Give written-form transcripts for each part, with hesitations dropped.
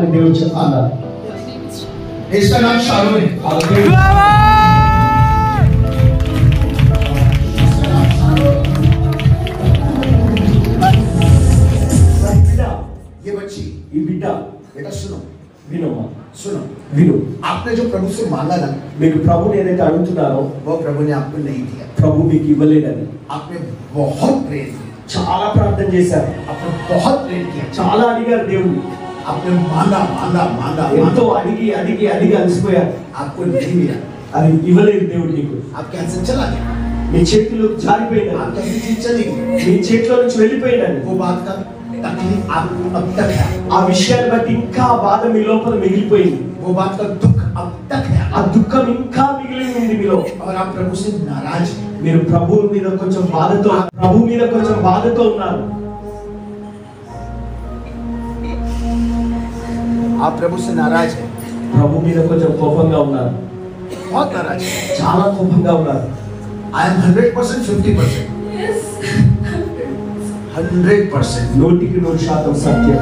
అని దేవుడు చెప్తున్నారు. इसका नाम शारोन है. ये बच्ची, ఈ బిడ్డ बेटा सुनो, వినమ్మా, सुनो. విను. आपने जो प्रभु से मांगा ना, మీరు ప్రభుని ఏదైతే అడుగుతున్నారో वो प्रभु ने आपको नहीं दिया. ప్రభు మీకు ఇవ్వలేదని आपने बहुत प्रेम किया, చాలా ప్రార్థన చేశారు, आपने बहुत प्रेम किया, చాలా అడిగారు దేవుని. आपने मांगा मांगा मांगा ఎంతో అడిగి అడిగి అడిగి అలసిపోయారు. आपको नहीं मिला. అది ఇవ్వలేదు దేవుడు నీకు. आपके हाथ से चला गया, మీ చేతులు జారిపోయినాయి, आपके हाथ से चली गई. మీ చేతిలో నుంచి వెళ్ళిపోయినాయి. वो बात का तकलीफ आपको अब तक है, ఆ విషయాన్ని బట్టి ఇంకా బాధ మీ లోపల మిగిలిపోయింది. वो बात का दुख अब तक है, ఆ దుఃఖం ఇంకా మిగిలి ఉంది మీలో. और आप प्रभु से नाराज हैं. మీరు ప్రభు మీద కొంచెం బాధతో ఉన్నారు. आप प्रभु से नाराज हैं, ప్రభు మీద కొంచెం కోపంగా ఉన్నారు, बहुत नाराज हैं. చాలా కోపంగా ఉన్నారు. I am 100%, 50%. 100%. 100% సత్యం.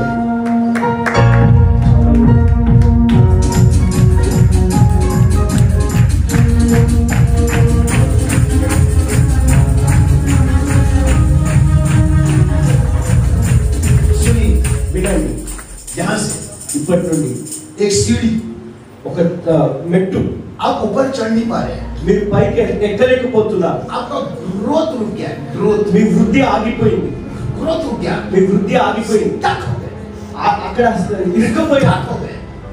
सुनिए, వినండి, यहाँ से ఇప్పటి నుండి एक सीढ़ी, ఒక మెట్టు, आप ऊपर चढ़ नहीं पा रहे हैं, మీరు పైకి ఎక్కలేకపోతున్నారు. आपका ग्रोथ रुक गया, ग्रोथ మీ వృద్ధి ఆగిపోయింది, ग्रोथ रुक गया, మీ వృద్ధి ఆగిపోయింది. stuck हो गए, అక్కడ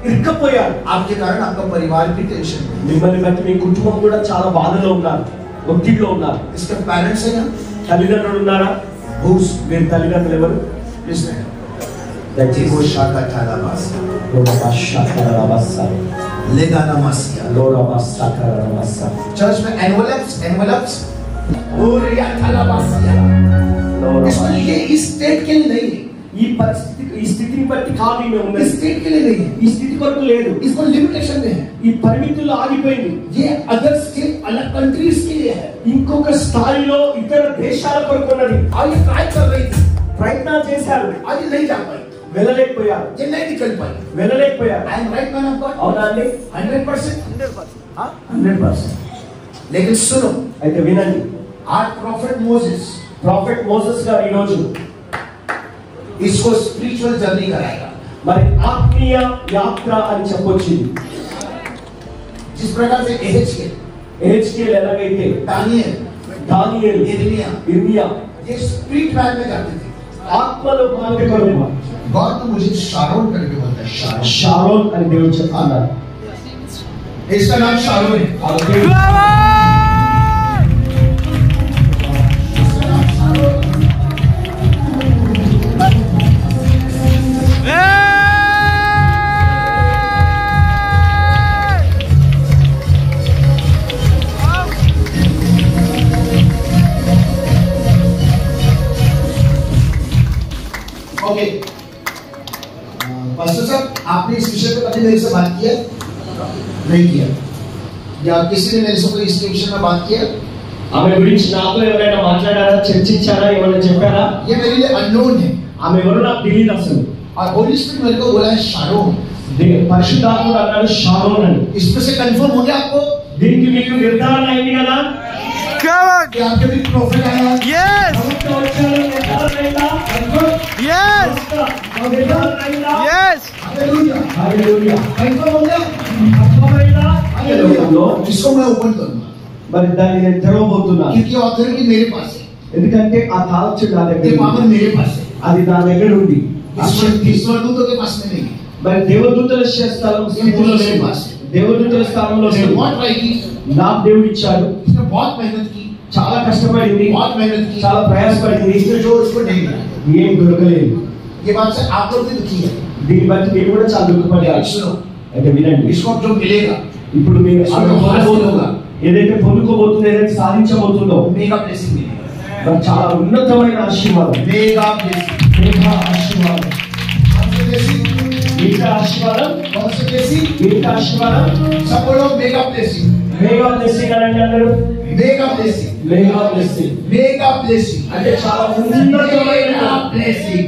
ఇరుక్కుపోయారు. आपके कारण आपका परिवार भी टेंशन में, మిమ్మల్ని బట్టి మీ కుటుంబం కూడా చాలా బాధలో ఉన్నారు, ఒత్తిడిలో ఉన్నారు. इसके पेरेंट्स हैं यहाँ, తల్లిదండ్రులు ఉన్నారా? మీరు తల్లిదండ్రులు ఎవరు? किसने దయచేసి वो शाखा ठाला बास लेगा नमस्या चर्च में एनवलप्स और या ठाला बासिया, इसमें ये इस स्टेट के लिए नहीं है, ఈ పరిస్థితి ఈ స్థితిని బట్టి ఖాళీ ఉంది, इस स्टेट के लिए नहीं है, ఈ స్థితి కొరకు లేదు, इसको लिमिटेशन में है, ఈ పరిమితుల్లో ఆగిపోయింది. ये अदर स्टेट अलग कंट्रीज के लिए है. ఇంకొక స్థాయిలో ఇతర దేశాల కొరకు ఉన్నది. और ये ट्राई कर रही थी, ప్రయత్నాలు చేశారు, आज ये नहीं जा पाई, వెళ్ళలేకపోయారు, ये नहीं निकल पाई. వెళ్ళలేకపోయారు. I am right man of God, అవునా అండి? 100%. 100%. लेकिन सुनो, అయితే వినండి, आज प्रॉफिट मोसेस ప్రాఫెట్ మోసెస్ గారు ఈ రోజు इसको स्पिरिचुअल जर्नी कराएगा. మరి ఆత్మీయ యాత్ర అని చెప్పొచ్చు. जिस प्रकार से ఎహెజ్కేల్ ఎలాగైతే, దానియేలు, ఇర్మియా ये स्पिरिट मैन में जाते थे. ఆత్మలో మాత్రమే. गॉड तो मुझे शारोन करके बोलता है, షారోన్ అని దేవుడు చెప్తున్నారు. इसका नाम शारोन है. ओके, पास्टर साहब, आपने इस विषय पे कभी मेरे से बात किया? नहीं किया. या किसी ने मेरे से कोई इस विषय में बात किया? ఆమె గురించి నాతో ఎవరైనా మాట్లాడారా, చర్చించారా, ఏమైనా చెప్పారా? ये मेरे लिए अननोन है. ఆమె ఎవరో నాకు తెలియదు అసలు. और होली स्पिरिट मेरे को बोला है शारोन. పరిశుద్ధాత్ముడు అన్నాడు షారోన్ అని. इसमें से कंफर्म हो गया आपको? దీనికి మీకు నిర్ధారణ అయింది కదా? कि आपके भी प्रॉफिट आया? Yes! Yes! Yes! हालेलुया. హల్లెలూయా. कंफर्म हो गया? హల్లెలూయా. जिसको मैं ओपन करूंगा, మరి దాన్ని నేను తెరవబోతున్నా. क्योंकि ऑथोरिटी मेरे पास है, ఎందుకంటే ఆ తాళం నా ये దగ్గర पावर ఉంది. मेरे पास है, అది నా దగ్గర ఉంది. ఆ శక్తి ईश्वरदूतों के पास में नहीं है. మరి దేవదూతల స్థితిలో లేదు, దేవదూతల స్థానంలో उसने లేదు. बहुत ट्राई की, నాకు దేవుడు ఇచ్చాడు, उसने बहुत मेहनत की, చాలా కష్టపడింది, बहुत मेहनत की, చాలా ప్రయాసపడింది, इसने जो उसको नहीं मिला. ఏం దొరకలేదు. ये बात से आप लोग भी दुखी है. దీన్ని బట్టి మీరు కూడా చాలా దుఃఖపడ్డారు. सुनो, అయితే వినండి, इसको जो मिलेगा ఇప్పుడు మీరు होगा, ఏదైతే పొందుకోబోతుందో, ఏదైతే సాధించబోతుందో, मेगा ब्लेसिंग मिलेगा. మరి చాలా ఉన్నతమైన ఆశీర్వాదం, मेगा ब्लेसिंग. మెగా ఆశీర్వాదం. कौन सा ब्लेसिंग? మెగా ఆశీర్వాదం, कौन सा ब्लेसिंग? మెగా ఆశీర్వాదం. सब बोलो मेगा ब्लेसिंग. మెగా బ్లెస్సింగ్ అనండి అందరూ. Mega blessing. Mega blessing mega blessing. అంటే చాలా ఉన్నతమైన मेगा ब्लेसिंग.